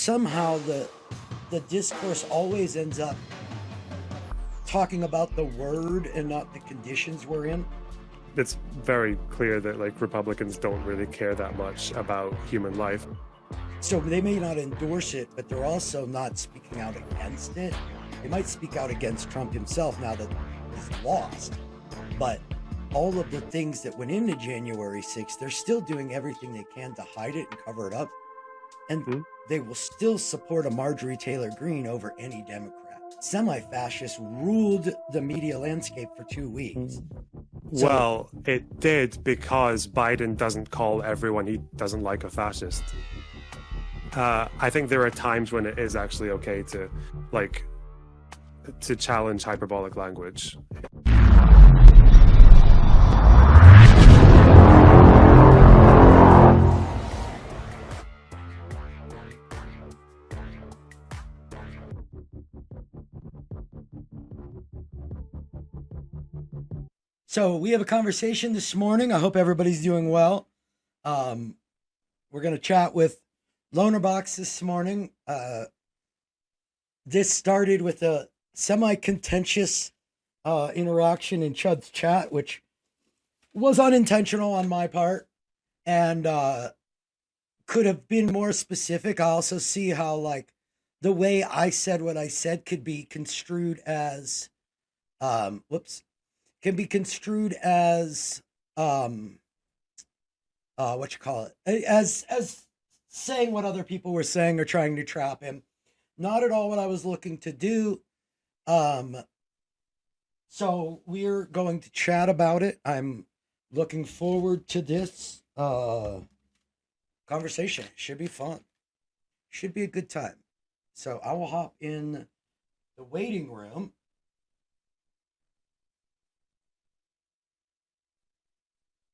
somehow the discourse always ends up talking about the word and not the conditions we're in. It's very clear that like Republicans don't really care that much about human life. So they may not endorse it, but they're also not speaking out against it. They might speak out against Trump himself now that he's lost. But all of the things that went into January 6th, they're still doing everything they can to hide it and cover it up. And Hmm? they will still support a Marjorie Taylor Greene over any Democrat. Semi-fascists ruled the media landscape for 2 weeks. So, Well, it did because Biden doesn't call everyone he doesn't like a fascist. I think there are times when it is actually okay to challenge hyperbolic language. so we have a conversation this morning. I hope everybody's doing well. We're going to chat with Lonerbox this morning. This started with a semi-contentious interaction in Chud's chat, which was unintentional on my part and could have been more specific. I also see how like the way I said what I said could be construed as can be construed as what you call it, as saying what other people were saying or trying to trap him. Not at all what I was looking to do. So we're going to chat about it. I'm looking forward to this conversation. It should be fun. Should be a good time. So I will hop in the waiting room.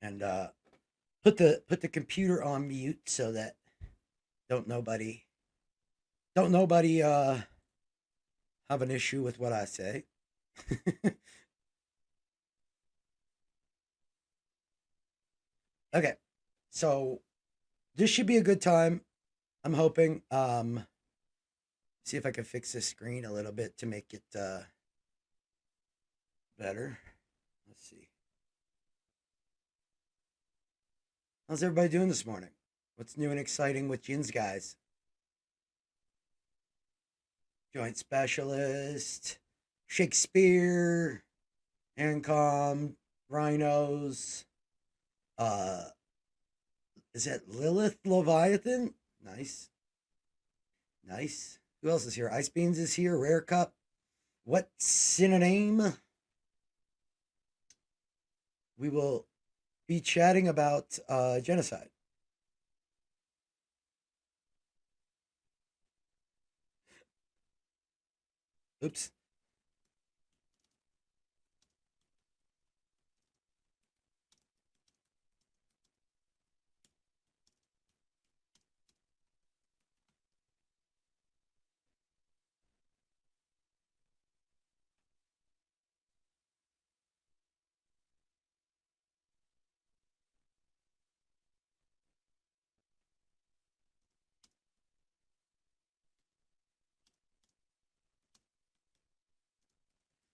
And put the computer on mute so that don't nobody have an issue with what I say. Okay. So this should be a good time. I'm hoping. See if I can fix this screen a little bit to make it better. Let's see. How's everybody doing this morning? What's new and exciting with Jin's guys? Joint Specialist, Shakespeare, Ancom, Rhinos. Is that Lilith Leviathan? Nice. Nice. Who else is here? Ice Beans is here. Rare Cup. What's in a name? We will be chatting about genocide. Oops.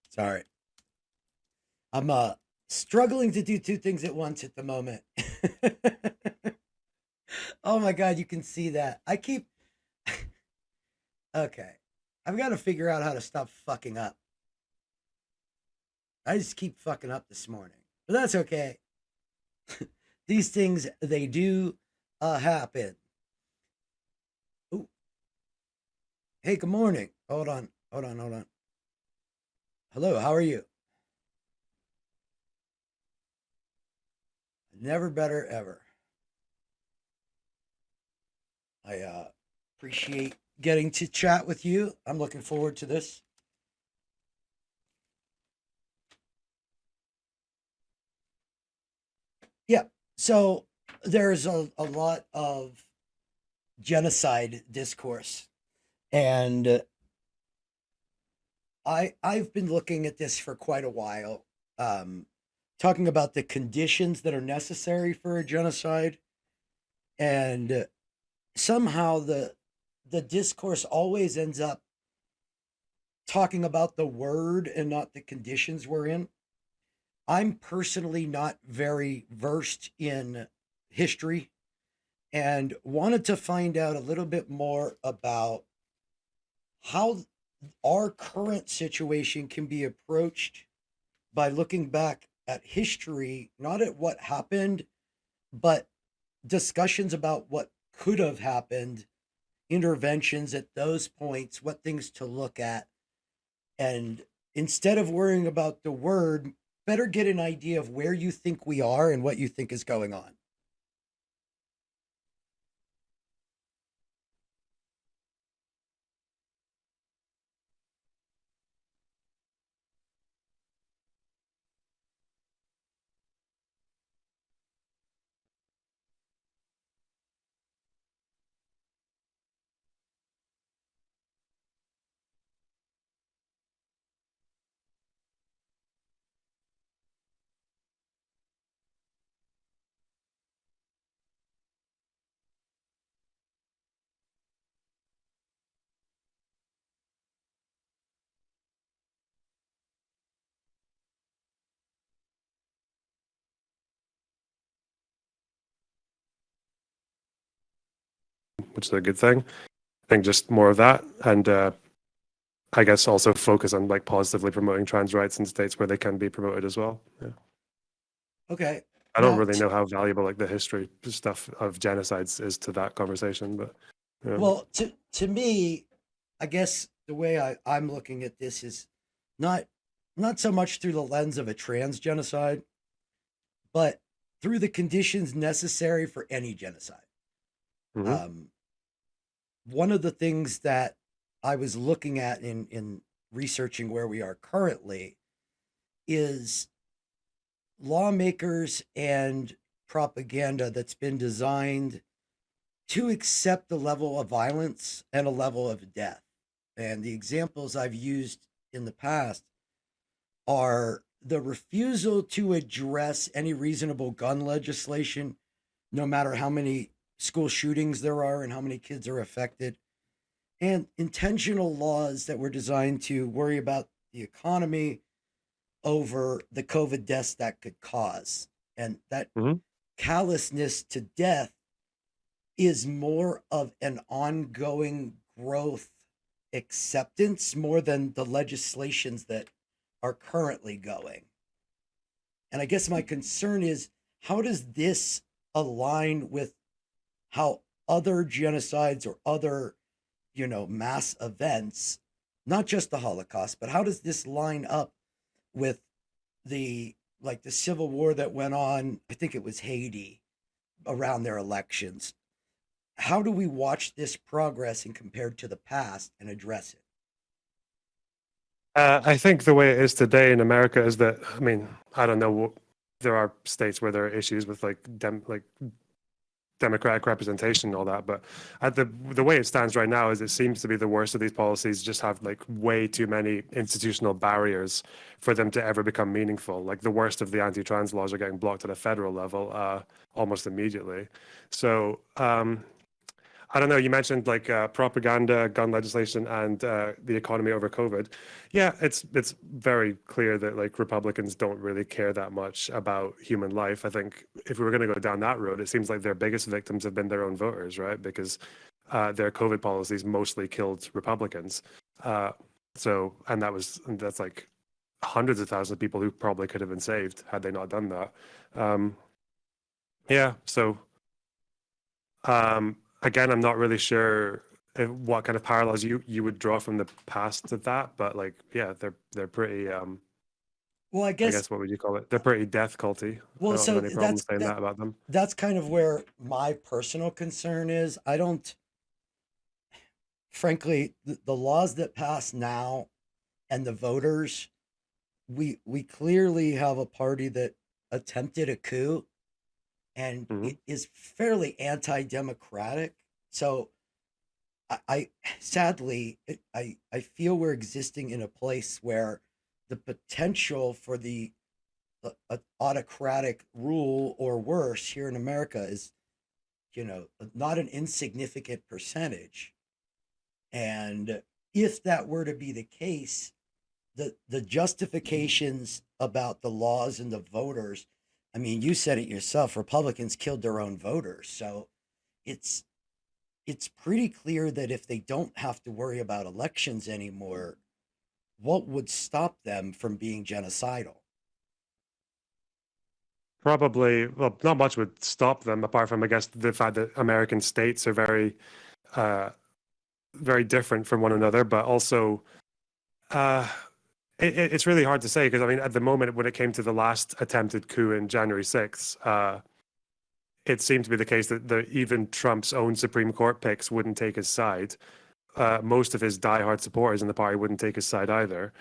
Sorry. I'm struggling to do two things at once at the moment. Oh my god, you can see that. I keep Okay. I've got to figure out how to stop fucking up. I just keep fucking up this morning. But that's okay. These things they do happen. Ooh. Hey, good morning. Hold on. Hold on. Hold on. Hello, how are you? Never better ever. I appreciate getting to chat with you. I'm looking forward to this. Yeah. So there's a lot of genocide discourse. And I've been looking at this for quite a while, talking about the conditions that are necessary for a genocide, and somehow the discourse always ends up talking about the word and not the conditions we're in. I'm personally not very versed in history and wanted to find out a little bit more about how our current situation can be approached by looking back at history, not at what happened, but discussions about what could have happened, interventions at those points, what things to look at. And instead of worrying about the word, better get an idea of where you think we are and what you think is going on. which is a good thing. I think just more of that, and I guess also focus on like positively promoting trans rights in states where they can be promoted as well. Yeah. Okay. I don't Now, really know how valuable like the history stuff of genocides is to that conversation, but well, to me, I guess the way I'm looking at this is not not so much through the lens of a trans genocide, but through the conditions necessary for any genocide. mhm. Um, One of the things that I was looking at in researching where we are currently is lawmakers and propaganda that's been designed to accept the level of violence and a level of death. And the examples I've used in the past are the refusal to address any reasonable gun legislation, no matter how many school shootings there are and how many kids are affected, and intentional laws that were designed to worry about the economy over the COVID deaths that could cause. And that Mhm. callousness to death is more of an ongoing growth acceptance more than the legislations that are currently going. And I guess my concern is, how does this align with how other genocides or other, mass events, not just the Holocaust, but how does this line up with the like the civil war that went on, I think it was Haiti, around their elections? How do we watch this progress and compared to the past and address it? I think the way it is today in America is that, I mean, I don't know. There are states where there are issues with like democratic representation and all that, but at the way it stands right now is it seems to be the worst of these policies just have like way too many institutional barriers for them to ever become meaningful. Like the worst of the anti-trans laws are getting blocked at a federal level almost immediately. So I don't know. You mentioned like propaganda, gun legislation, and the economy over COVID. Yeah, it's very clear that like Republicans don't really care that much about human life. I think if we were going to go down that road, it seems like their biggest victims have been their own voters, right? Because their COVID policies mostly killed Republicans. Uh, and that's like hundreds of thousands of people who probably could have been saved had they not done that. Um, yeah, so again, I'm not really sure what kind of parallels you would draw from the past to that, but like, yeah, they're pretty. Well, I I guess guess what would you call it? They're pretty death culty. I well, don't have so any problem saying that about them. that's kind of where my personal concern is. I don't, frankly, the laws that pass now and the voters, we clearly have a party that attempted a coup and Hmm. it is fairly anti-democratic. So I sadly I feel we're existing in a place where the potential for the autocratic rule or worse here in America is, not an insignificant percentage. And if that were to be the case, the justifications about the laws and the voters, I mean, you said it yourself, Republicans killed their own voters. So it's it's pretty clear that if they don't have to worry about elections anymore, what would stop them from being genocidal? Probably, well, not much would stop them apart from, I guess, the fact that American states are uh, very different from one another, but also uh, it's really hard to say because I mean, at the moment, when it came to the last attempted coup in January 6th, it seemed to be the case that even Trump's own Supreme Court picks wouldn't take his side. Most of his diehard supporters in the party wouldn't take his side either.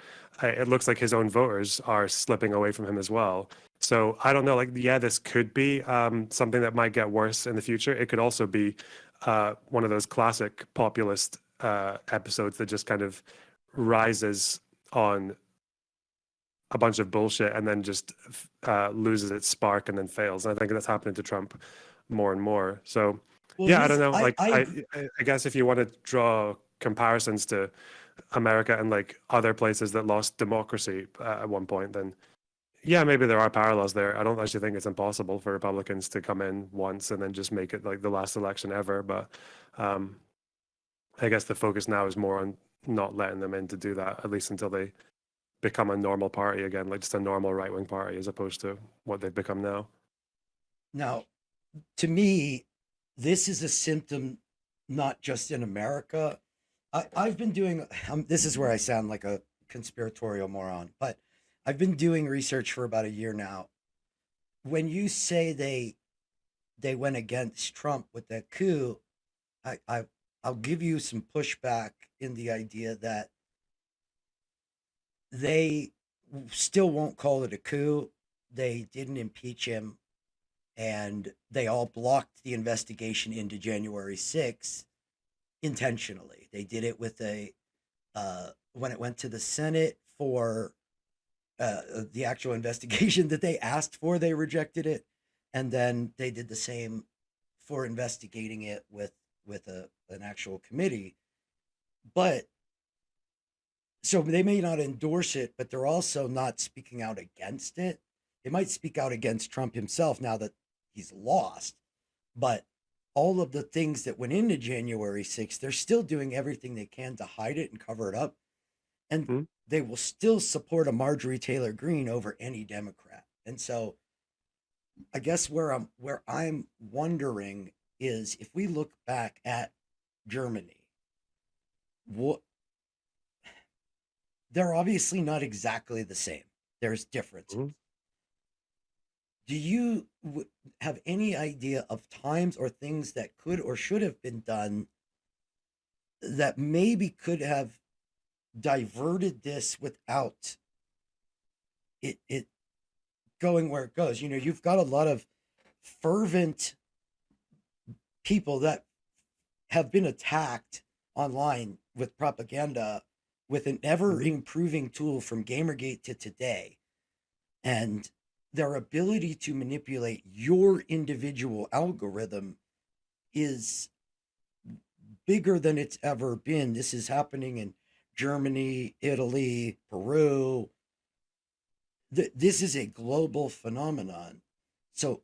It looks like his own voters are slipping away from him as well. So I don't know. Like, yeah, this could be something that might get worse in the future. It could also be one of those classic populist episodes that just kind of rises on a bunch of bullshit and then just loses its spark and then fails. And I think that's happening to Trump more and more. So Well, yeah, I don't his know. Like I agree. I guess if you want to draw comparisons to America and like other places that lost democracy at one point, then yeah, maybe there are parallels there. I don't actually think it's impossible for Republicans to come in once and then just make it like the last election ever. But um, I guess the focus now is more on not letting them in to do that, at least until they become a normal party again, like just a normal right wing party, as opposed to what they've become now. Now, to me, this is a symptom not just in America. I've been doing, this is where I sound like a conspiratorial moron, but I've been doing research for about a year now. When you say they went against Trump with that coup, I, I I'll give you some pushback in the idea that they still won't call it a coup. They didn't impeach him, and they all blocked the investigation into January 6th intentionally. They did it with a when it went to the Senate for the actual investigation that they asked for, they rejected it, and then they did the same for investigating it with an actual committee. But so they may not endorse it, but they're also not speaking out against it. They might speak out against Trump himself now that he's lost, but all of the things that went into January 6th, they're still doing everything they can to hide it and cover it up. And Hmm? they will still support a Marjorie Taylor Greene over any Democrat. And so I guess where I'm wondering is if we look back at Germany, what they're obviously not exactly the same. There's differences. Hmm? Do you have any idea of times or things that could or should have been done that maybe could have diverted this without it going where it goes? You know, you've got a lot of fervent people that have been attacked online with propaganda with an ever Hmm? improving tool from Gamergate to today. And their ability to manipulate your individual algorithm is bigger than it's ever been. This is happening in Germany, Italy, Peru. This is a global phenomenon. So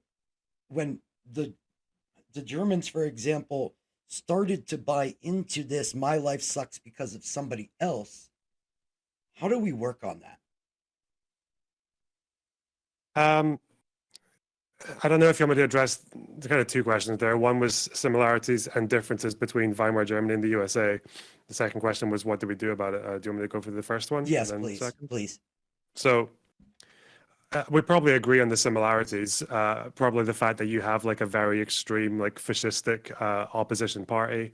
when the the Germans, for example, started to buy into this, my life sucks because of somebody else, how do we work on that? Um, I don't know if you want me to address the kind of two questions there. One was similarities and differences between Weimar Germany and the USA. The second question was, what do we do about it? Do you want me to go for the first one and Yes, then please, second? please. So we probably agree on the similarities. Probably the fact that you have like a very extreme, like fascistic opposition party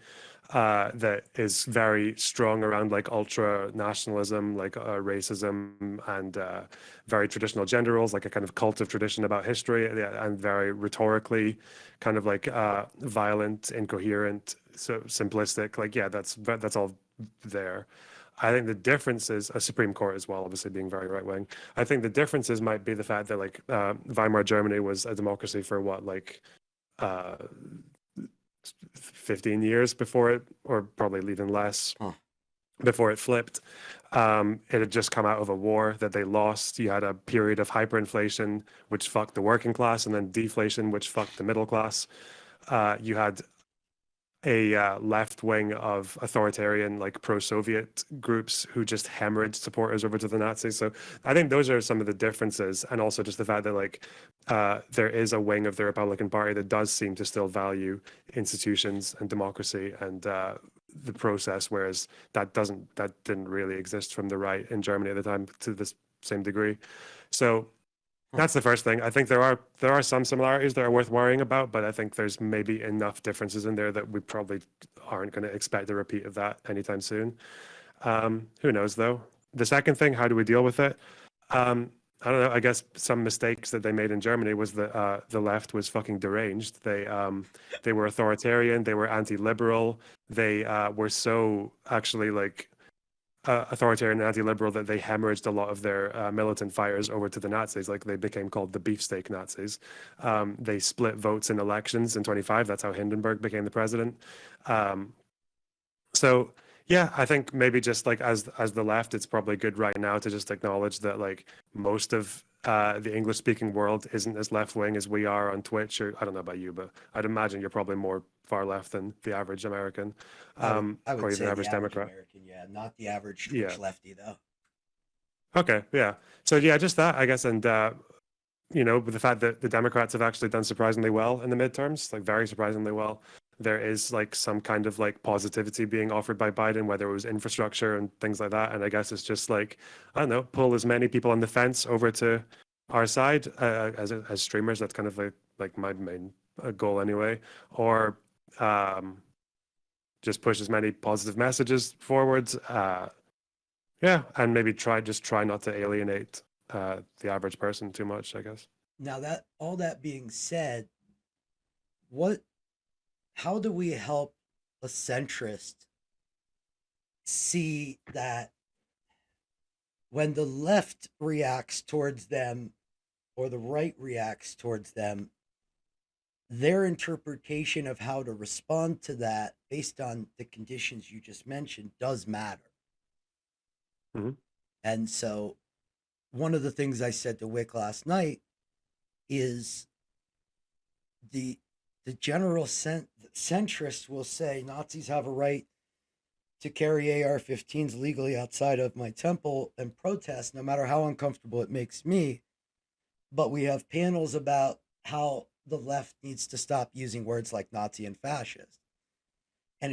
that is very strong around like ultra nationalism, like racism, and very traditional gender roles, like a kind of cult of tradition about history, and very rhetorically kind of like violent, incoherent, so simplistic. Like, yeah, that's all there. I think the difference is a Supreme Court as well, obviously being very right wing. I think the differences might be the fact that like Weimar Germany was a democracy for what, like uh 15 years before it, or probably even less, Huh. before it flipped. It had just come out of a war that they lost. You had a period of hyperinflation, which fucked the working class, and then deflation, which fucked the middle class. You had a left wing of authoritarian, like pro-Soviet groups who just hemorrhaged supporters over to the Nazis. So I think those are some of the differences, and also just the fact that like there is a wing of the Republican Party that does seem to still value institutions and democracy and the process, whereas that didn't really exist from the right in Germany at the time to the same degree. So that's the first thing. I think there are some similarities that are worth worrying about, but I think there's maybe enough differences in there that we probably aren't going to expect a repeat of that anytime soon. Who knows though? The second thing, how do we deal with it? I don't know. I guess some mistakes that they made in Germany was that the left was fucking deranged. They were authoritarian. They were anti-liberal. They were so actually like authoritarian and anti-liberal that they hemorrhaged a lot of their militant fighters over to the Nazis. Like they became called the beefsteak Nazis. They split votes in elections in 25. That's how Hindenburg became the president. So yeah, I think maybe just like as the left, it's probably good right now to just acknowledge that like most of the English speaking world isn't as left wing as we are on Twitch. Or I don't know about you, but I'd imagine you're probably more far left than the average American, I or would even say the average average Democrat. American, yeah, not the average Yeah. Twitch lefty though. Okay. Yeah. So yeah, just that I guess, and you know, with the fact that the Democrats have actually done surprisingly well in the midterms, like very surprisingly well. There is like some kind of like positivity being offered by Biden, whether it was infrastructure and things like that. And I guess it's just like, I don't know, pull as many people on the fence over to our side as streamers. That's kind of like my main goal anyway. Or just push as many positive messages forwards. Yeah, and maybe try not to alienate the average person too much, I guess. Now that all that being said, what how do we help a centrist see that when the left reacts towards them or the right reacts towards them, their interpretation of how to respond to that based on the conditions you just mentioned does matter. Hmm. And so, one of the things I said to Wick last night is the the general centrist will say Nazis have a right to carry AR-15s legally outside of my temple and protest, no matter how uncomfortable it makes me. But we have panels about how the left needs to stop using words like Nazi and fascist, and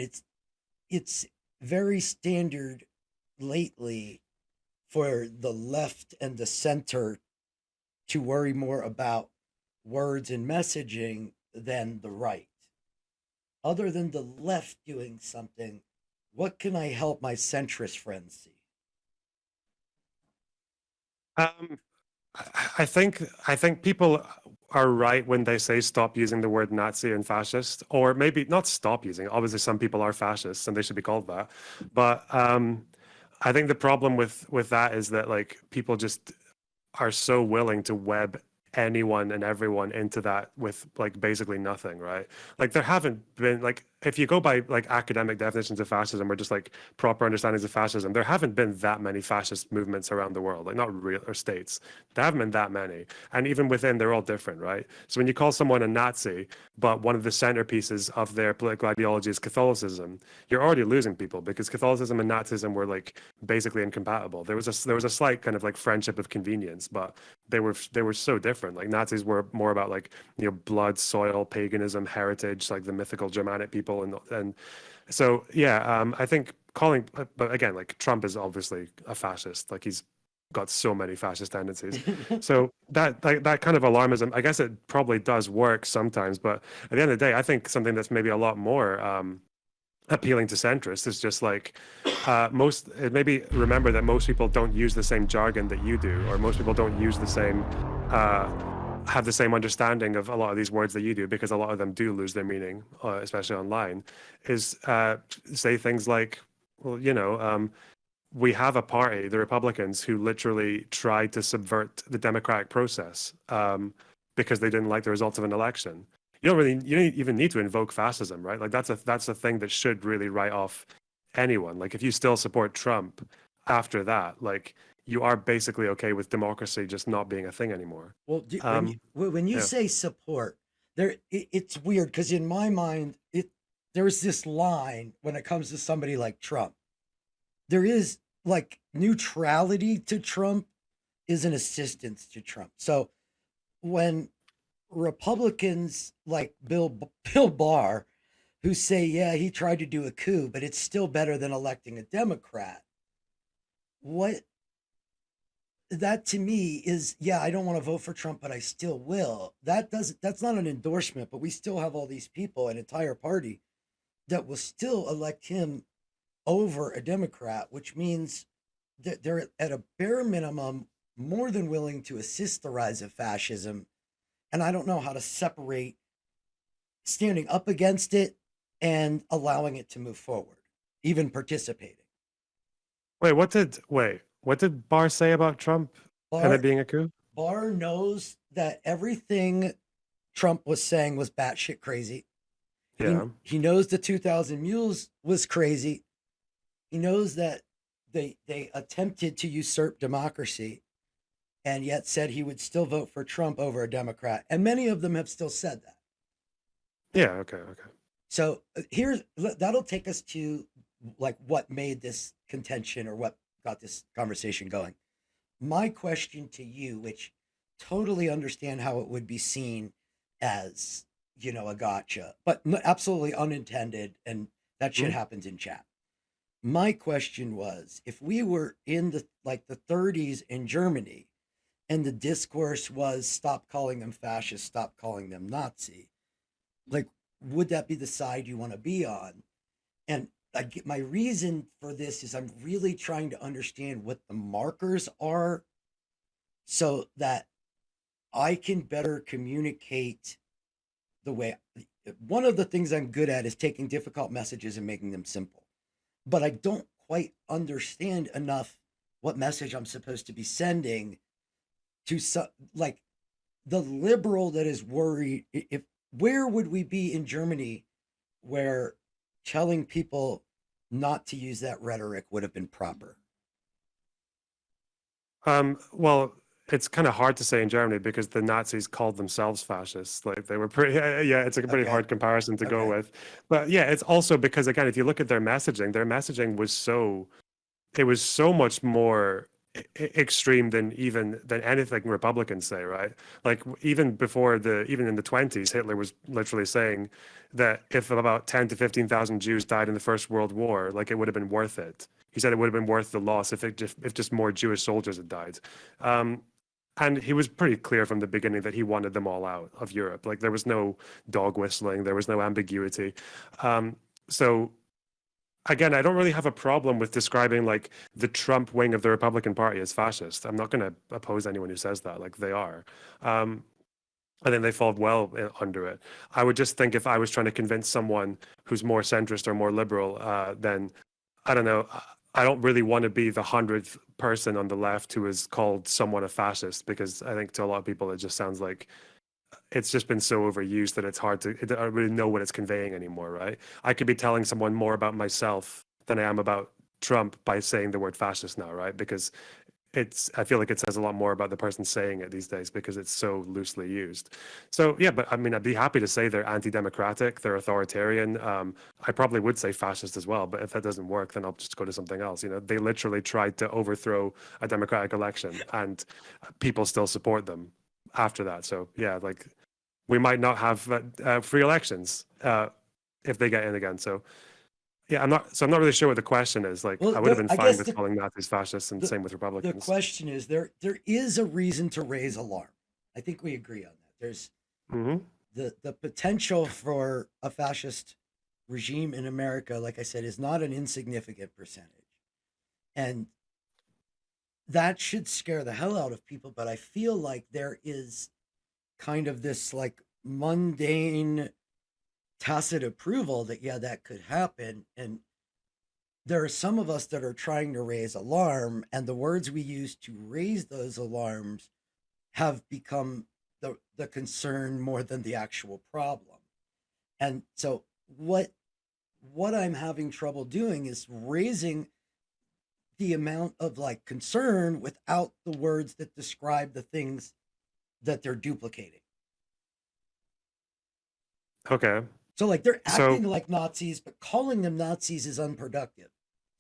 it's very standard lately for the left and the center to worry more about words and messaging than the right. Other than the left doing something, what can I help my centrist friends see? Um, I think people are right when they say stop using the word Nazi and fascist, or maybe not stop using it. Obviously, some people are fascists and they should be called that. But I think the problem with that is that like people just are so willing to web anyone and everyone into that with like basically nothing, right? Like there haven't been like if you go by like academic definitions of fascism or just like proper understandings of fascism, there haven't been that many fascist movements around the world, like not real or states. There haven't been that many. And even within, they're all different, right? So when you call someone a Nazi, but one of the centerpieces of their political ideology is Catholicism, you're already losing people because Catholicism and Nazism were like basically incompatible. There was a slight kind of like friendship of convenience, but they were so different. Like Nazis were more about like blood, soil, paganism, heritage, like the mythical Germanic people, and so yeah, I think calling, but again, like Trump is obviously a fascist. Like he's got so many fascist tendencies. So that kind of alarmism, I guess it probably does work sometimes, but at the end of the day, I think something that's maybe a lot more appealing to centrists is just like maybe remember that most people don't use the same jargon that you do, or most people don't use the same uh, have the same understanding of a lot of these words that you do, because a lot of them do lose their meaning, especially online. Is say things like, well, we have a party, the Republicans, who literally tried to subvert the democratic process because they didn't like the results of an election. you don't even need to invoke fascism, right? Like that's a thing that should really write off anyone. Like if you still support Trump after that, like you are basically okay with democracy just not being a thing anymore. Well, Um, when you yeah. say support, it's weird because in my mind, there's this line when it comes to somebody like Trump. There is like neutrality to Trump is an assistance to Trump. So when Republicans like Bill Barr, who say, yeah, he tried to do a coup, but it's still better than electing a Democrat. What that to me is, yeah, I don't want to vote for Trump, but I still will. That's not an endorsement, but we still have all these people, an entire party that will still elect him over a Democrat, which means that they're at a bare minimum more than willing to assist the rise of fascism. And I don't know how to separate standing up against it and allowing it to move forward, even participating. What did Barr say about Trump and it Barr being a coup? Barr knows that everything Trump was saying was batshit crazy. Yeah. He knows the 2000 Mules was crazy. He knows that they attempted to usurp democracy and yet said he would still vote for Trump over a Democrat. And many of them have still said that. Yeah, okay, okay. So that'll take us to like what made this contention or what got this conversation going. My question to you, which totally understand how it would be seen as, a gotcha, but absolutely unintended. And that shit Mhm. happens in chat. My question was, if we were in the 30s in Germany and the discourse was stop calling them fascist, stop calling them Nazi, like, would that be the side you want to be on? And my reason for this is I'm really trying to understand what the markers are so that I can better communicate the way. One of the things I'm good at is taking difficult messages and making them simple, but I don't quite understand enough what message I'm supposed to be sending to like the liberal that is worried. If Where would we be in Germany where telling people not to use that rhetoric would have been proper? Well, it's kind of hard to say in Germany because the Nazis called themselves fascists. Like they were pretty, yeah, it's a pretty Okay. hard comparison to go Okay. with. But yeah, it's also because again, if you look at their messaging was it was so much more extreme than anything Republicans say, right? Like even in the 20s, Hitler was literally saying that if about 10 to 15,000 Jews died in the First World War, like it would have been worth it. He said it would have been worth the loss if just more Jewish soldiers had died. Um, and he was pretty clear from the beginning that he wanted them all out of Europe. Like there was no dog whistling, there was no ambiguity. So again, I don't really have a problem with describing like the Trump wing of the Republican Party as fascist. I'm not going to oppose anyone who says that, like they are. Um, I think they fall well under it. I would just think if I was trying to convince someone who's more centrist or more liberal, then I don't know. I don't really want to be the 100th person on the left who is called someone a fascist because I think to a lot of people it just sounds like it's just been so overused that it's hard to I don't really know what it's conveying anymore, right? I could be telling someone more about myself than I am about Trump by saying the word fascist now, right? Because I feel like it says a lot more about the person saying it these days because it's so loosely used. So yeah, but I mean, I'd be happy to say they're anti-democratic, they're authoritarian. I probably would say fascist as well, but if that doesn't work, then I'll just go to something else. They literally tried to overthrow a democratic election, and people still support them after that. So yeah, like we might not have free elections if they get in again. So yeah, I'm not really sure what the question is. Like, Well, I would have been I fine guess with calling Nazis fascists, and the same with the Republicans. question is, there is a reason to raise alarm. I think we agree on that. There's Hmm. the potential for a fascist regime in America, like I said, is not an insignificant percentage. And that should scare the hell out of people, but I feel like there is kind of this like mundane tacit approval that yeah, that could happen. And there are some of us that are trying to raise alarm, and the words we use to raise those alarms have become the concern more than the actual problem. And so what I'm having trouble doing is raising the amount of like concern without the words that describe the things that they're duplicating. Okay. So like they're So acting like Nazis, but calling them Nazis is unproductive.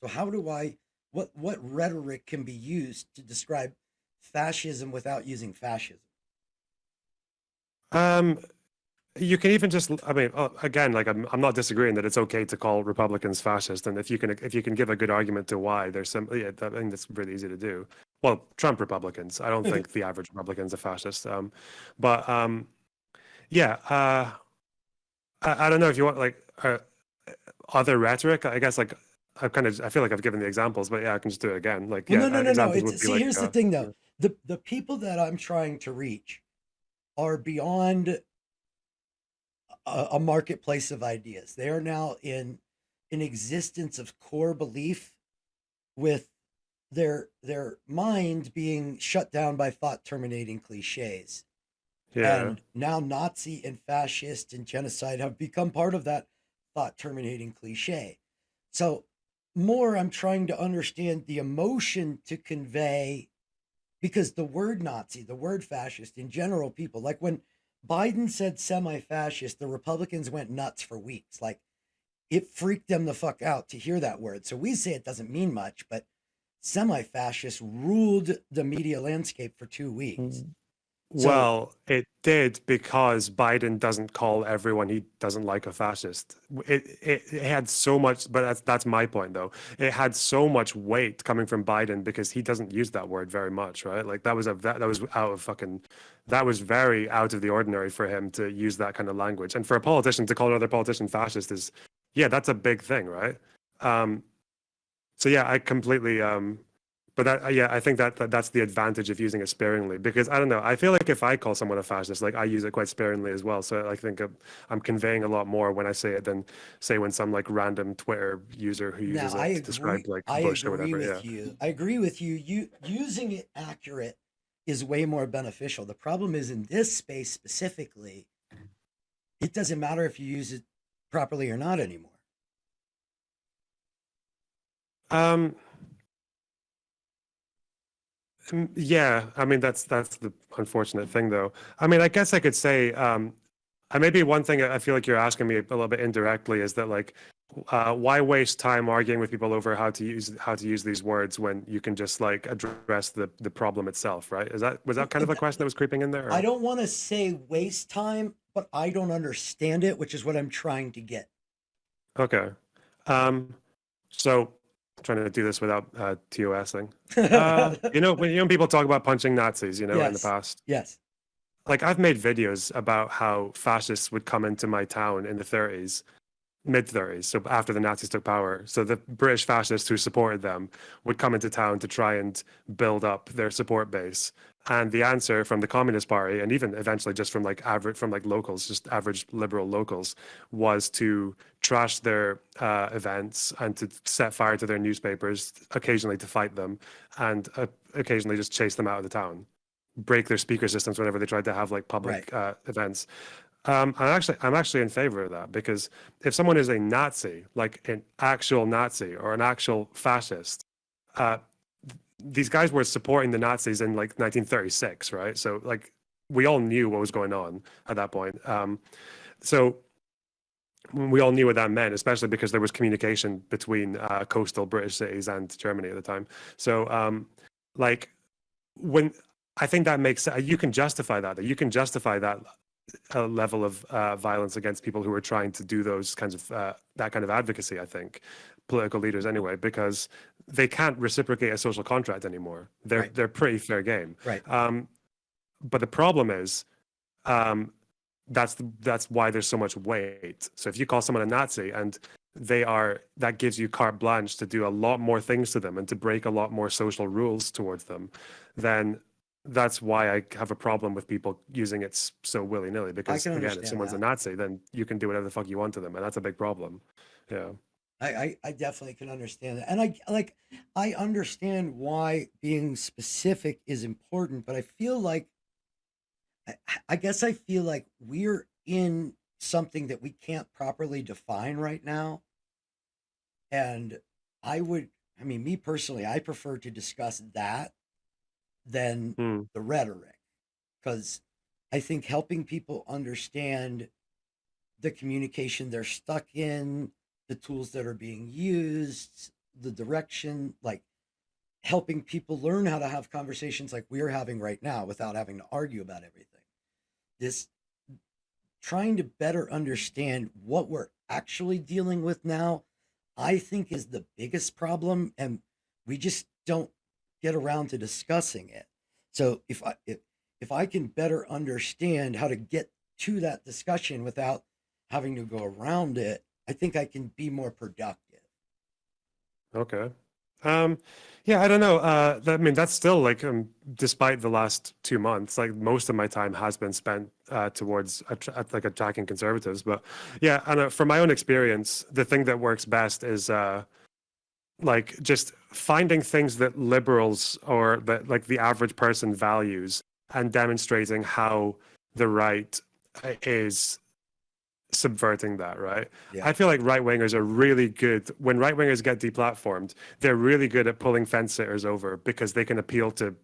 So how do I what rhetoric can be used to describe fascism without using fascism? um you can even just, I mean, again, like I'm not disagreeing that it's okay to call Republicans fascist, and if you can give a good argument to why, there's some, yeah, I think that's really easy to do. Well, Trump Republicans, I don't think the average Republican's a fascist. But yeah, I don't know if you want like other rhetoric. I guess like I feel like I've given the examples, but yeah, I can just do it again. Like Well, yeah, no. examples would It's be see, like here's the thing yeah. though. The people that I'm trying to reach are beyond a marketplace of ideas. They are now in an existence of core belief with their mind being shut down by thought terminating cliches. Yeah. And now Nazi and fascist and genocide have become part of that thought terminating cliche. So more I'm trying to understand the emotion to convey, because the word Nazi, the word fascist in general, people like when Biden said semi fascist, the Republicans went nuts for weeks. Like it freaked them the fuck out to hear that word. So we say it doesn't mean much, but semi fascist ruled the media landscape for 2 weeks. So, Well, it did because Biden doesn't call everyone he doesn't like a fascist. It had so much, but that's my point though. It had so much weight coming from Biden because he doesn't use that word very much, right? Like that was out of fucking that was very out of the ordinary for him to use that kind of language. And for a politician to call another politician fascist is, yeah, that's a big thing, right? Um, so yeah, I completely but that yeah, I think that's the advantage of using it sparingly because I don't know. I feel like if I call someone a fascist, like I use it quite sparingly as well. So I think I'm conveying a lot more when I say it than say when some like random Twitter user who now uses it to describe like I Bush or agree whatever. Yeah. with you. I agree with you. You using it accurate is way more beneficial. The problem is in this space specifically, it doesn't matter if you use it properly or not anymore. Um. Yeah. I mean, that's the unfortunate thing, though. I mean, I guess I could say maybe one thing I feel like you're asking me a little bit indirectly is that like why waste time arguing with people over how to use these words when you can just like address the problem itself, right? Is that was that kind of a question that was creeping in there? I Or? don't want to say waste time, but I don't understand it, which is what I'm trying to get. Okay. Um, so trying to do this without TOSing. When people talk about punching Nazis, in the Yes. past, Yes. like I've made videos about how fascists would come into my town in the 30s, mid 30s, so after the Nazis took power. So the British fascists who supported them would come into town to try and build up their support base. And the answer from the Communist Party, and even eventually just from like average, from like locals, just average liberal locals, was to trash their events and to set fire to their newspapers, occasionally to fight them, and occasionally just chase them out of the town, break their speaker systems whenever they tried to have like Right. public events. I'm actually in favor of that because if someone is a Nazi, like an actual Nazi or an actual fascist, uh, these guys were supporting the Nazis in like 1936, right? So like we all knew what was going on at that point. So we all knew what that meant, especially because there was communication between coastal British cities and Germany at the time. So like when I think that makes you can justify that. You can justify that a level of violence against people who are trying to do those kinds of that kind of advocacy. I think political leaders anyway, because they can't reciprocate a social contract anymore. They're Right. they're pretty fair game. Right. But the problem is um, that's why there's so much weight. So if you call someone a Nazi and that gives you carte blanche to do a lot more things to them and to break a lot more social rules towards them, then that's why I have a problem with people using it so willy-nilly. I Because can again, if understand someone's a that. Nazi, then you can do whatever the fuck you want to them, and that's a big problem. Yeah. I definitely can understand that. And I understand why being specific is important, but I feel like I guess I feel like we're in something that we can't properly define right now. And I mean, me personally, I prefer to discuss that than Hmm. the rhetoric, because I think helping people understand the communication they're stuck in, the tools that are being used, the direction, like helping people learn how to have conversations like we're having right now without having to argue about everything. This trying to better understand what we're actually dealing with now, I think is the biggest problem, and we just don't get around to discussing it. So if I can better understand how to get to that discussion without having to go around it, I think I can be more productive. Okay. Um, yeah, I don't know. I mean, that's still like, despite the last 2 months, like most of my time has been spent towards like attacking conservatives. But yeah, and from my own experience, the thing that works best is like just finding things that liberals or that like the average person values and demonstrating how the right is subverting that, right? Yeah. I feel like right wingers are really good when right wingers get deplatformed. They're really good at pulling fence sitters over because they can appeal to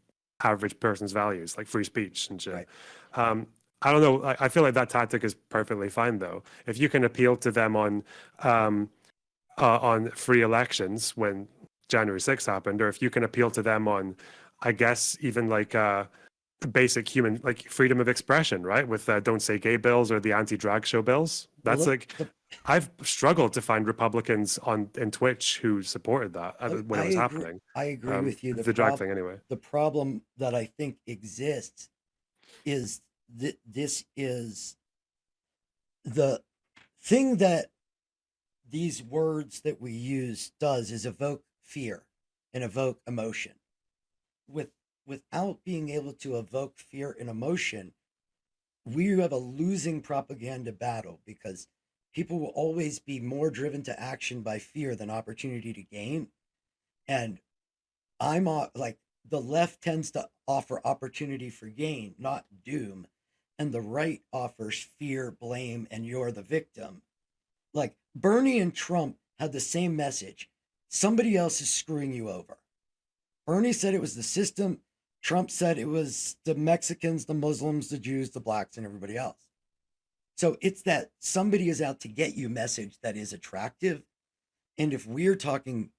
average person's values, like free speech and shit. Right. Um, I don't know. I feel like that tactic is perfectly fine, though. If you can appeal to them um, on free elections when January 6th happened, or if you can appeal to them on, I guess, even like basic human like freedom of expression, right? With don't say gay bills or the anti-drag show bills. Well, That's like I've struggled to find Republicans on in Twitch who supported that when it was happening. I agree with you. The drag thing, anyway. The problem that I think exists is that this is the thing that these words that we use does is evoke fear and evoke emotion. With without being able to evoke fear and emotion, we have a losing propaganda battle because people will always be more driven to action by fear than opportunity to gain. And like the left tends to offer opportunity for gain, not doom, and the right offers fear, blame, and you're the victim. Like Bernie and Trump had the same message. Somebody else is screwing you over. Bernie said it was the system. Trump said it was the Mexicans, the Muslims, the Jews, the blacks, and everybody else. So it's that somebody is out to get you message that is attractive. And if we're talking,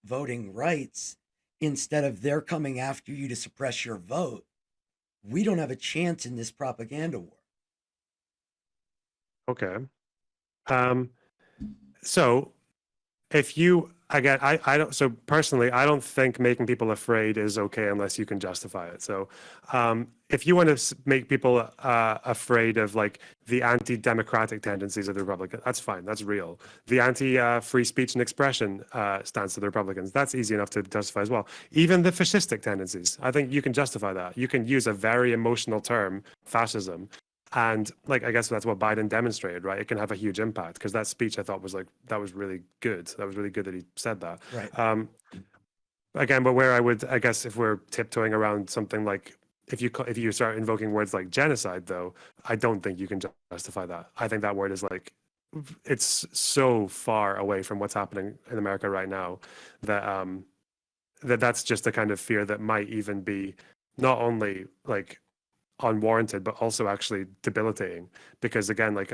voting rights, instead of they're coming after you to suppress your vote, we don't have a chance in this propaganda war. Okay. Um, so if you again, I don't. So personally, I don't think making people afraid is okay unless you can justify it. So if you want to make people afraid of like the anti-democratic tendencies of the Republicans, that's fine. That's real. The anti-free speech and expression stance of the Republicans, that's easy enough to justify as well. Even the fascistic tendencies, I think you can justify that. You can use a very emotional term, fascism, and like I guess that's what Biden demonstrated, right? It can have a huge impact because that speech I thought was like that was really good. That was really good that he said that. Right. Again, but where I would, I guess, if we're tiptoeing around something like if you start invoking words like genocide, though, I don't think you can justify that. I think that word is like it's so far away from what's happening in America right now that that's just a kind of fear that might even be not only like unwarranted but also actually debilitating because again like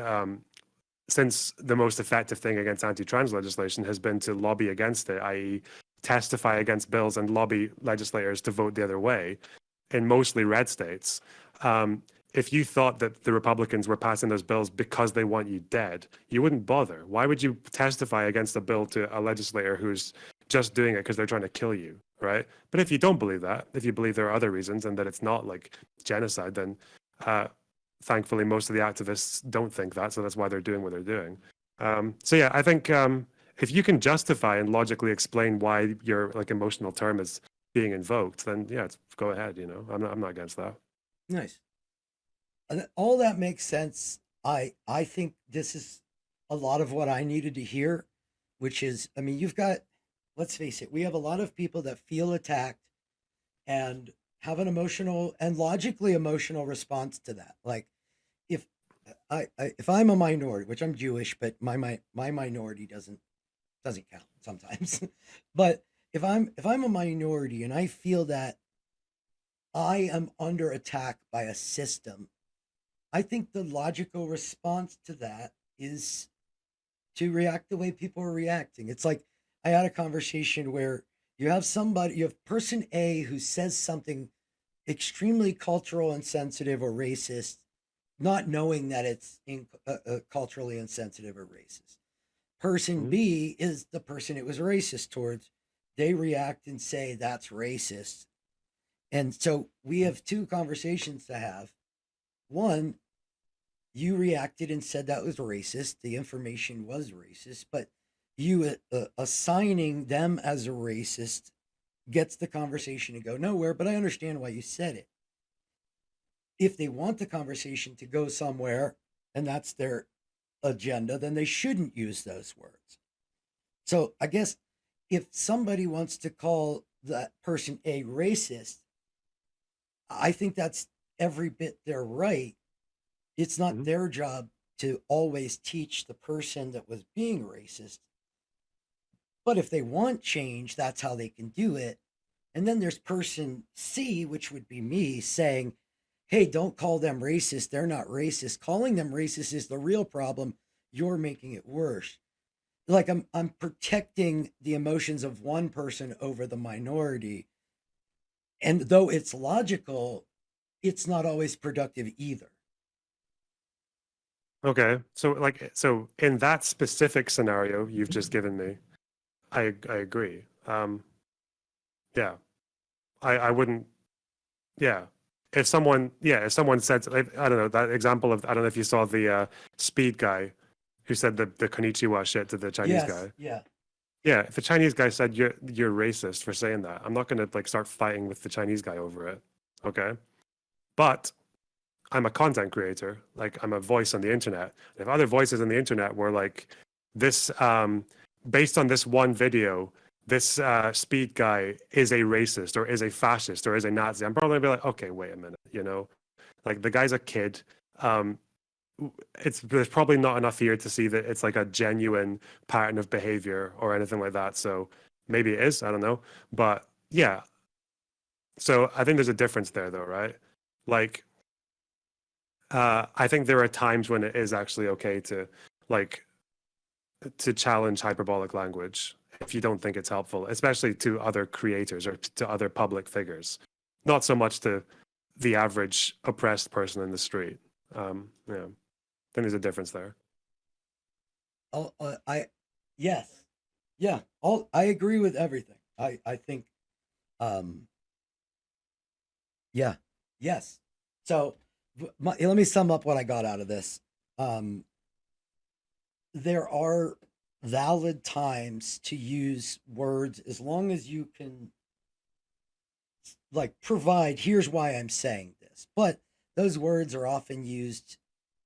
since the most effective thing against anti-trans legislation has been to lobby against it, i.e. testify against bills and lobby legislators to vote the other way in mostly red states. If you thought that the Republicans were passing those bills because they want you dead, you wouldn't bother. Why would you testify against a bill to a legislator who's just doing it because they're trying to kill you, right? But if you don't believe that, if you believe there are other reasons and that it's not like genocide, then thankfully most of the activists don't think that, so that's why they're doing what they're doing. So yeah, I think if you can justify and logically explain why your like emotional term is being invoked, then yeah, go ahead. You know, I'm not against that. Nice. And all that makes sense. I think this is a lot of what I needed to hear, which is, I mean, you've got, let's face it, we have a lot of people that feel attacked and have an emotional and logically emotional response to that. Like if if I'm a minority, which I'm Jewish, but my minority doesn't count sometimes. But if I'm a minority and I feel that I am under attack by a system, I think the logical response to that is to react the way people are reacting. It's like I had a conversation where you have person A who says something extremely cultural insensitive or racist, not knowing that it's culturally insensitive or racist. Person Mhm. B is the person it was racist towards. They react and say that's racist. And so we have two conversations to have. One, you reacted and said that was racist. The information was racist, but you assigning them as a racist gets the conversation to go nowhere. But I understand why you said it. If they want the conversation to go somewhere and that's their agenda, then they shouldn't use those words. So I guess if somebody wants to call that person a racist, I think that's every bit their right. It's not Mhm. their job to always teach the person that was being racist. But if they want change, that's how they can do it. And then there's person C, which would be me, saying, hey, don't call them racist. They're not racist. Calling them racist is the real problem. You're making it worse. Like I'm protecting the emotions of one person over the minority. And though it's logical, it's not always productive either. Okay. So so in that specific scenario you've just given me, I agree. Yeah. I wouldn't, yeah. If someone said, like, I don't know, that example of, I don't know if you saw the speed guy who said the konnichiwa shit to the Chinese Yes, guy. yeah. Yeah, if the Chinese guy said you're racist for saying that, I'm not gonna like start fighting with the Chinese guy over it. Okay. But I'm a content creator, like I'm a voice on the internet. If other voices on the internet were like this, based on this one video, this speed guy is a racist or is a fascist or is a Nazi, I'm probably gonna be like, okay, wait a minute, like the guy's a kid. Um, there's probably not enough here to see that it's like a genuine pattern of behavior or anything like that. So maybe it is, I don't know, but yeah. So I think there's a difference there, though, right? Like I think there are times when it is actually okay to like to challenge hyperbolic language if you don't think it's helpful, especially to other creators or to other public figures, not so much to the average oppressed person in the street. Yeah, I think there's a difference there. I yes, yeah. All I agree with everything. I think um yeah, yes. So let me sum up what I got out of this. Um, there are valid times to use words as long as you can like provide. Here's why I'm saying this, but those words are often used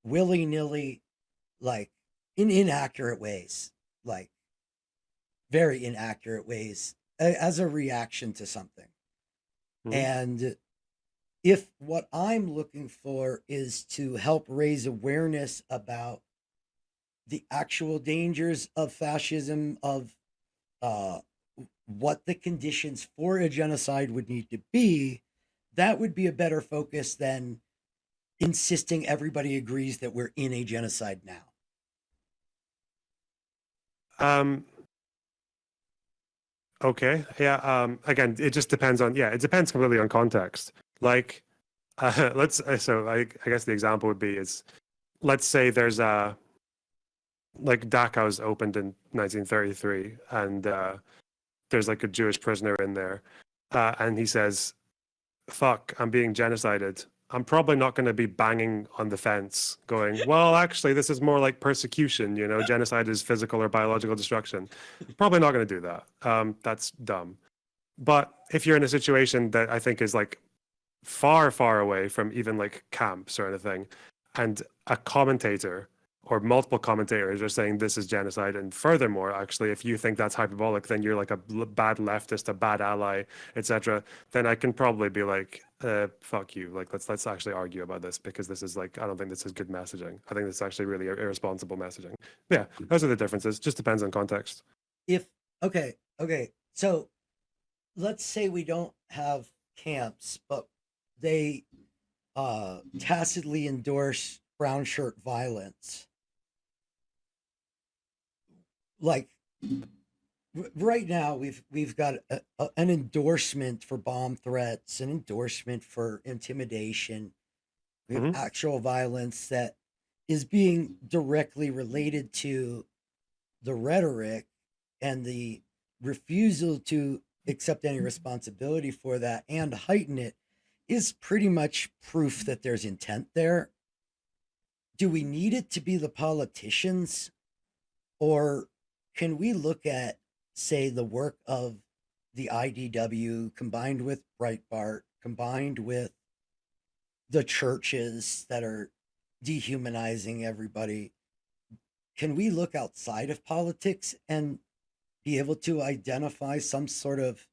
willy nilly, like in inaccurate ways, like very inaccurate ways as a reaction to something. Mhm. And if what I'm looking for is to help raise awareness about the actual dangers of fascism, of uh, what the conditions for a genocide would need to be, that would be a better focus than insisting everybody agrees that we're in a genocide now. Um, okay, yeah. Again, it just depends on, yeah, it depends completely on context. Like, so I guess the example would be is, let's say there's a, like Dachau was opened in 1933, and there's like a Jewish prisoner in there, and he says, "Fuck, I'm being genocided." I'm probably not going to be banging on the fence, going, "Well, actually, this is more like persecution. Genocide is physical or biological destruction." Probably not going to do that. That's dumb. But if you're in a situation that I think is like far, far away from even like camps or anything, and a commentator or multiple commentators are saying this is genocide. And furthermore, actually, if you think that's hyperbolic, then you're like a bad leftist, a bad ally, etc. Then I can probably be like, fuck you. Like, let's actually argue about this, because this is like, I don't think this is good messaging. I think this is actually really irresponsible messaging. Yeah, those are the differences. Just depends on context. If okay, so let's say we don't have camps, but they tacitly endorse brown shirt violence. Like right now, we've got an endorsement for bomb threats, an endorsement for intimidation. We have Hmm. actual violence that is being directly related to the rhetoric and the refusal to accept any responsibility for that and heighten it is pretty much proof that there's intent there. Do we need it to be the politicians, or can we look at, say, the work of the IDW combined with Breitbart, combined with the churches that are dehumanizing everybody? Can we look outside of politics and be able to identify some sort of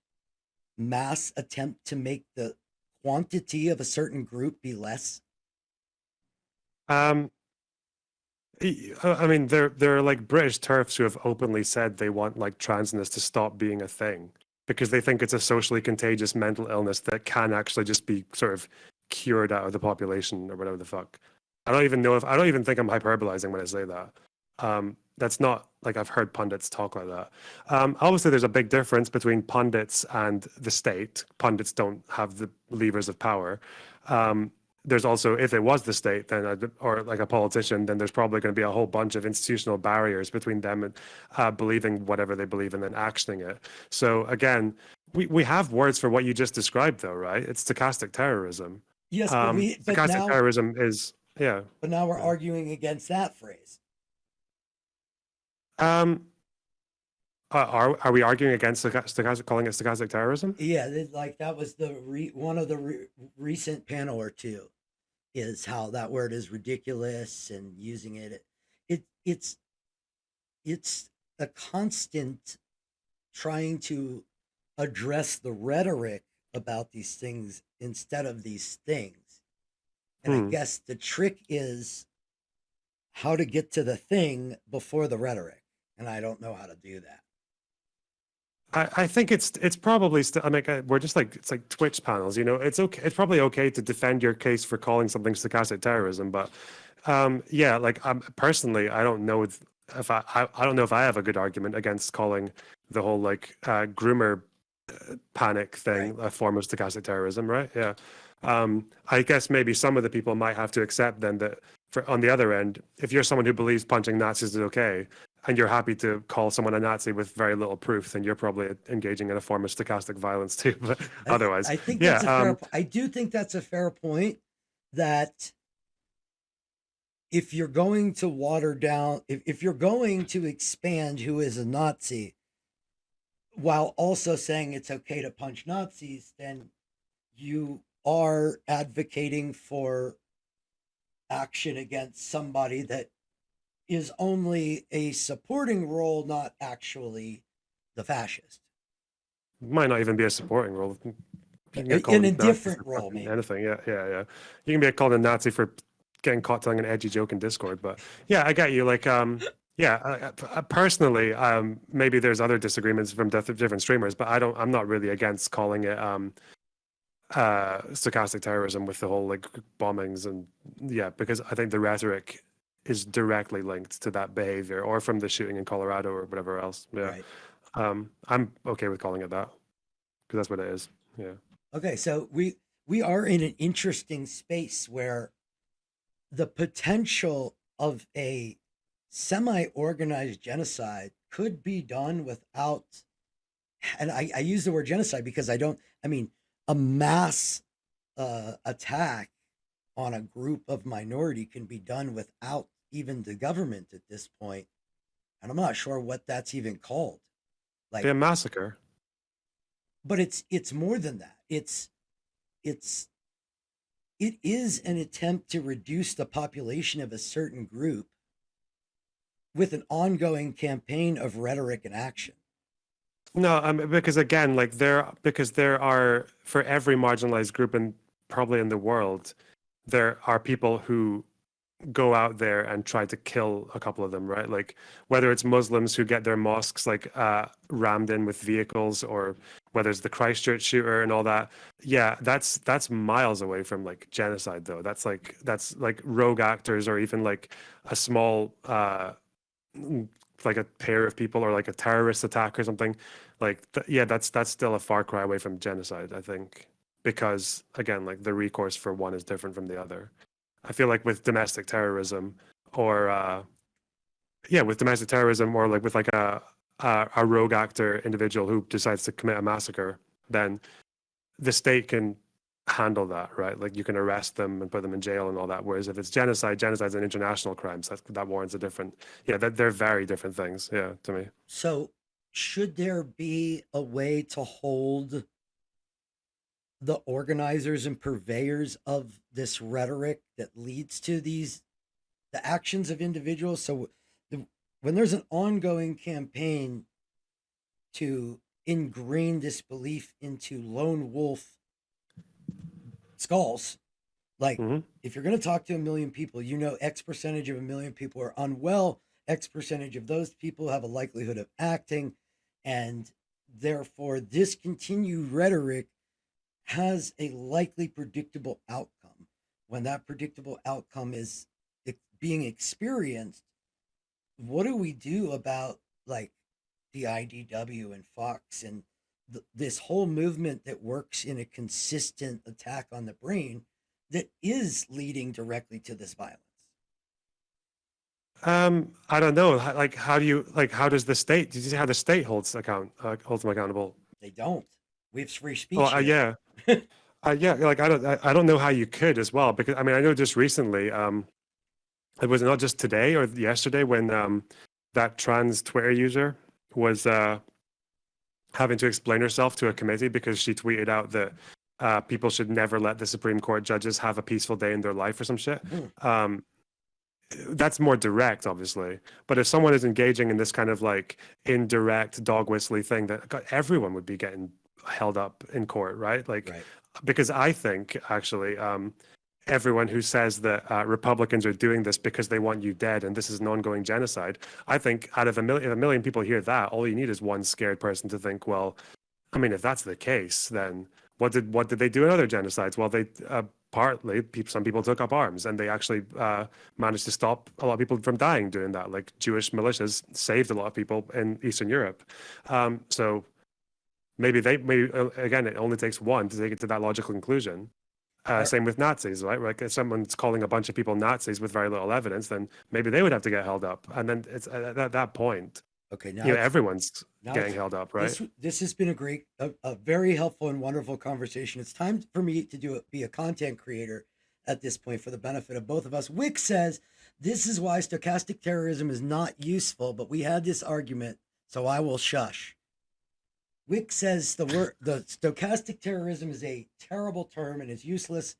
mass attempt to make the quantity of a certain group be less? Um, I mean, there are like British turfs who have openly said they want like transness to stop being a thing, because they think it's a socially contagious mental illness that can actually just be sort of cured out of the population or whatever the fuck. I don't even think I'm hyperbolizing when I say that. That's not like I've heard pundits talk like that. Obviously, there's a big difference between pundits and the state. Pundits don't have the levers of power. Um, there's also, if it was the state, then or like a politician, then there's probably going to be a whole bunch of institutional barriers between them and believing whatever they believe and then actioning it. So again, we have words for what you just described, though, right? It's stochastic terrorism. Yes, Stochastic terrorism is, yeah. but now we're Yeah. arguing against that phrase. Um, are we arguing against stochastic, calling it stochastic terrorism? Yeah, like that was one of the recent panel or two is how that word is ridiculous and using it it's a constant trying to address the rhetoric about these things instead of these things. And I Hmm. guess the trick is how to get to the thing before the rhetoric. And I don't know how to do that. I think it's probably still. I mean, we're just like, it's like Twitch panels. You know, it's okay. It's probably okay to defend your case for calling something stochastic terrorism, but yeah, like personally, I don't know if I don't know if I have a good argument against calling the whole like groomer panic Right. thing a form of stochastic terrorism, right? Yeah. I guess maybe some of the people might have to accept then that for on the other end, if you're someone who believes punching Nazis is okay, and you're happy to call someone a Nazi with very little proof, then you're probably engaging in a form of stochastic violence too. But otherwise, I think yeah. that's a fair I do think that's a fair point, that if you're going to water down, if you're going to expand who is a Nazi while also saying it's okay to punch Nazis, then you are advocating for action against somebody that is only a supporting role, not actually the fascist. Might not even be a supporting role. You can get In called a a Nazi different for role, fucking maybe. anything. Yeah, yeah, yeah. You can be called a Nazi for getting caught telling an edgy joke in Discord. But yeah, I get you. Like, yeah, personally, maybe there's other disagreements from different streamers, but I'm not really against calling it stochastic terrorism with the whole like bombings and yeah, because I think the rhetoric is directly linked to that behavior, or from the shooting in Colorado or whatever else. Yeah, Right. I'm okay with calling it that because that's what it is. Yeah. Okay, so we are in an interesting space where the potential of a semi-organized genocide could be done without, and I use the word genocide because I mean a mass attack on a group of minority can be done without even the government at this point, and I'm not sure what that's even called. Be Like, a massacre. but it's more than that. It's it is an attempt to reduce the population of a certain group with an ongoing campaign of rhetoric and action. No, because again, like there are for every marginalized group and probably in the world, there are people who go out there and try to kill a couple of them, right? Like whether it's Muslims who get their mosques like rammed in with vehicles, or whether it's the Christchurch shooter and all that. Yeah, that's miles away from like genocide, though. That's like rogue actors, or even like a small like a pair of people, or like a terrorist attack or something. Like yeah, that's still a far cry away from genocide, I think, because again, like the recourse for one is different from the other. I feel like with domestic terrorism, or yeah, with domestic terrorism, or like with like a rogue actor individual who decides to commit a massacre, then the state can handle that, right? Like you can arrest them and put them in jail and all that. Whereas if it's genocide, genocide's an international crime, so that warrants a different. Yeah, they're very different things. Yeah, to me. So, should there be a way to hold the organizers and purveyors of this rhetoric that leads to the actions of individuals? So, when there's an ongoing campaign to ingrain this belief into lone wolf skulls, like Hmm. if you're going to talk to a million people, you know, X percentage of a million people are unwell, X percentage of those people have a likelihood of acting, and therefore this continued rhetoric has a likely predictable outcome. When that predictable outcome is being experienced, what do we do about like the IDW and Fox and this whole movement that works in a consistent attack on the brain that is leading directly to this violence? I don't know. Like, how do you like? How does the state? Did you see how the state holds them accountable? They don't. We have free Well, speech here. yeah, yeah. Like, I don't know how you could as well, because I mean, I know just recently, it was not just today or yesterday when that trans Twitter user was having to explain herself to a committee because she tweeted out that people should never let the Supreme Court judges have a peaceful day in their life or some shit. Mm. Um, that's more direct, obviously. But if someone is engaging in this kind of like indirect dog whistly thing, that everyone would be getting held up in court, right? Like, Right. because I think actually, everyone who says that Republicans are doing this because they want you dead and this is an ongoing genocide, I think out of if a million people hear that, all you need is one scared person to think, well, I mean, if that's the case, then what did they do in other genocides? Well, they partly some people took up arms, and they actually managed to stop a lot of people from dying doing that. Like Jewish militias saved a lot of people in Eastern Europe. So maybe again, it only takes one to take it to that logical conclusion. All Same with Nazis, right? Like if someone's calling a bunch of people Nazis with very little evidence, then maybe they would have to get held up. And then it's at that point, okay. everyone's Now getting it's held up, right? this has been a very helpful and wonderful conversation. It's time for me to be a content creator at this point for the benefit of both of us. Wick says this is why stochastic terrorism is not useful, but we had this argument, so I will shush. Wick says the stochastic terrorism is a terrible term and is useless.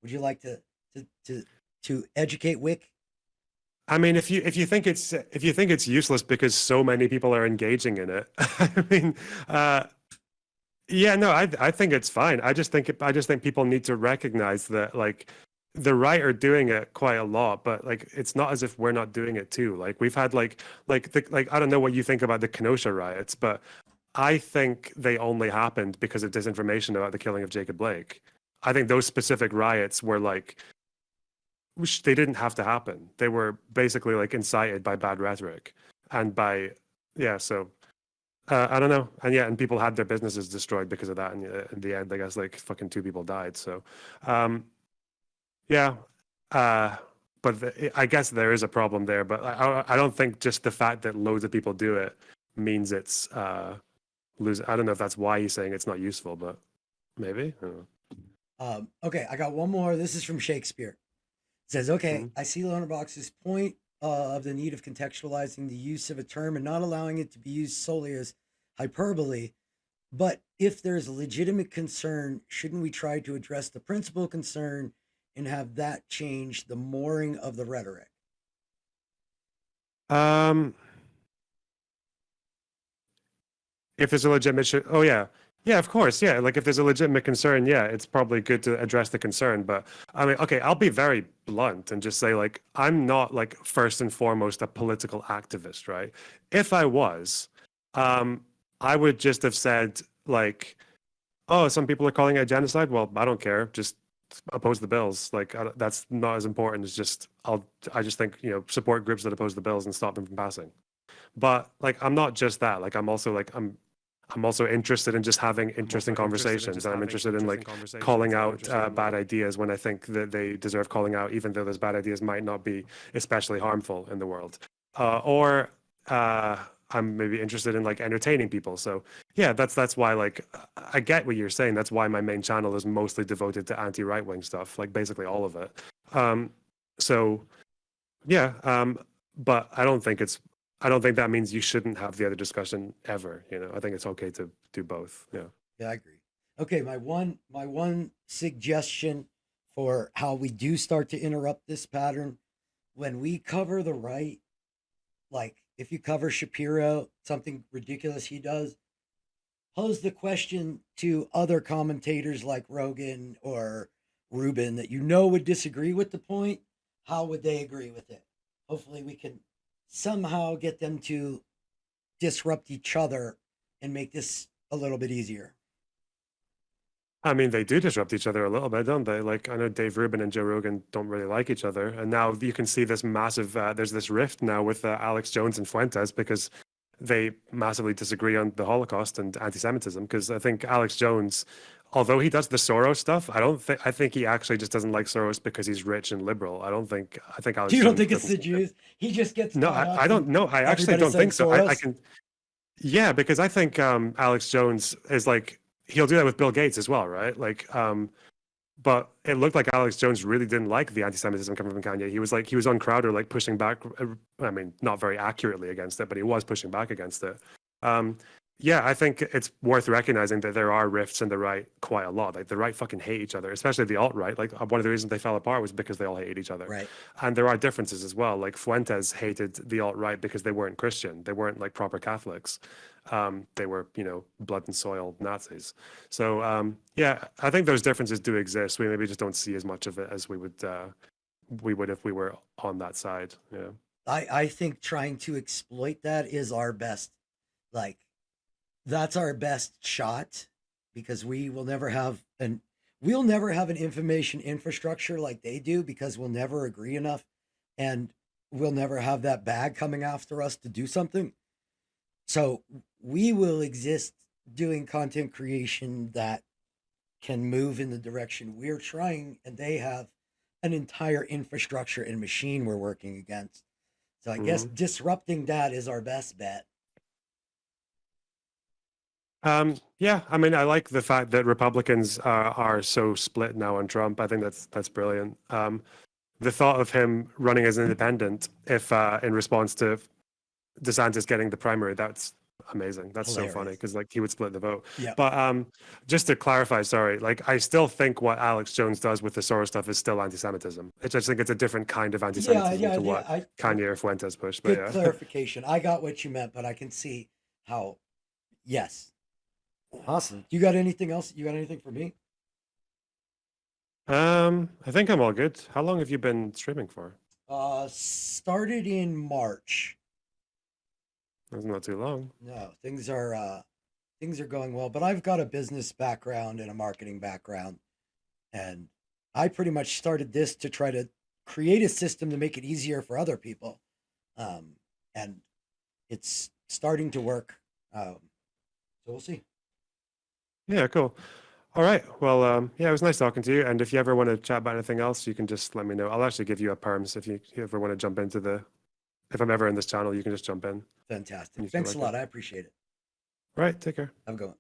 Would you like to to to educate Wick? I mean, if you think it's useless because so many people are engaging in it, I mean, uh, yeah, no, I think it's fine. I just think people need to recognize that like the right are doing it quite a lot, but like it's not as if we're not doing it too. Like we've had like I don't know what you think about the Kenosha riots, but I think they only happened because of disinformation about the killing of Jacob Blake. I think those specific riots were like which they didn't have to happen. They were basically like incited by bad rhetoric and by yeah. So I don't know, and yeah, and people had their businesses destroyed because of that. And in the end, I guess like fucking two people died. So um, yeah, uh, but I guess there is a problem there. But I don't think just the fact that loads of people do it means it's lose. I don't know if that's why he's saying it's not useful, but maybe. I don't know. Okay, I got one more. This is from Shakespeare. It says, okay, Mhm. I see Lonerbox's point of the need of contextualizing the use of a term and not allowing it to be used solely as hyperbole. But if there's a legitimate concern, shouldn't we try to address the principal concern and have that change the mooring of the rhetoric? Um, if there's a legitimate, oh yeah, yeah, of course, yeah. Like if there's a legitimate concern, yeah, it's probably good to address the concern. But I mean, okay, I'll be very blunt and just say like I'm not like first and foremost a political activist, right? If I was, um, I would just have said like, oh, some people are calling it a genocide. Well, I don't care. Just oppose the bills. Like that's not as important as just I just think support groups that oppose the bills and stop them from passing. But like I'm not just that. Like I'm also interested in just having interesting conversations, and I'm interested in like calling out bad ideas when I think that they deserve calling out, even though those bad ideas might not be especially harmful in the world. Or I'm maybe interested in like entertaining people. So yeah, that's why like I get what you're saying. That's why my main channel is mostly devoted to anti-right wing stuff, like basically all of it. Um, so yeah, but I don't think that means you shouldn't have the other discussion ever. I think it's okay to do both. Yeah. Yeah, I agree. Okay, my one suggestion for how we do start to interrupt this pattern when we cover the right, like if you cover Shapiro, something ridiculous he does, pose the question to other commentators like Rogan or Rubin that would disagree with the point. How would they agree with it? Hopefully, we can somehow get them to disrupt each other and make this a little bit easier. I mean, they do disrupt each other a little bit, don't they? Like, I know Dave Rubin and Joe Rogan don't really like each other. And now you can see this massive, there's this rift now with Alex Jones and Fuentes because they massively disagree on the Holocaust and anti-Semitism. Because I think Alex Jones, although he does the Soros stuff, I think he actually just doesn't like Soros because he's rich and liberal. I think Alex You don't Jones think it's doesn't. the Jews? He just gets No, caught up I don't in know. I actually everybody don't saying think so. I Soros. can, yeah, because I think Alex Jones is like he'll do that with Bill Gates as well, right? Like, but it looked like Alex Jones really didn't like the anti-Semitism coming from Kanye. He was on Crowder, like pushing back. I mean, not very accurately against it, but he was pushing back against it. Um, yeah, I think it's worth recognizing that there are rifts in the right quite a lot. Like the right fucking hate each other, especially the alt right. Like one of the reasons they fell apart was because they all hated each other. Right. And there are differences as well. Like Fuentes hated the alt right because they weren't Christian. They weren't like proper Catholics. They were, blood and soil Nazis. So yeah, I think those differences do exist. We maybe just don't see as much of it as we would if we were on that side. Yeah. I think trying to exploit that is our best, like, that's our best shot because we'll never have an information infrastructure like they do because we'll never agree enough and we'll never have that bag coming after us to do something. So we will exist doing content creation that can move in the direction we're trying, and they have an entire infrastructure and machine we're working against. So I guess Mhm. disrupting that is our best bet. Yeah, I mean, I like the fact that Republicans are so split now on Trump. I think that's brilliant. The thought of him running as an independent, if in response to DeSantis getting the primary, that's amazing. That's so funny Hilarious. because like he would split the vote. Yeah. But just to clarify, sorry, like I still think what Alex Jones does with the Soros stuff is still anti-Semitism. I just think it's a different kind of Yeah, anti-Semitism yeah, to yeah. what Kanye or Fuentes pushed. But Good yeah. clarification. I got what you meant, but I can see how. Yes. Awesome. You got anything else? You got anything for me? I think I'm all good. How long have you been streaming for? Started in March. That's not too long. No, things are going well, but I've got a business background and a marketing background, and I pretty much started this to try to create a system to make it easier for other people. Um, and it's starting to work. So we'll see. Yeah, cool. All right. Well, yeah, it was nice talking to you. And if you ever want to chat about anything else, you can just let me know. I'll actually give you a perms if you ever want to jump into if I'm ever in this channel, you can just jump in when Fantastic. you feel Thanks a like it. lot. I appreciate it. All right. Take care. Have a good one.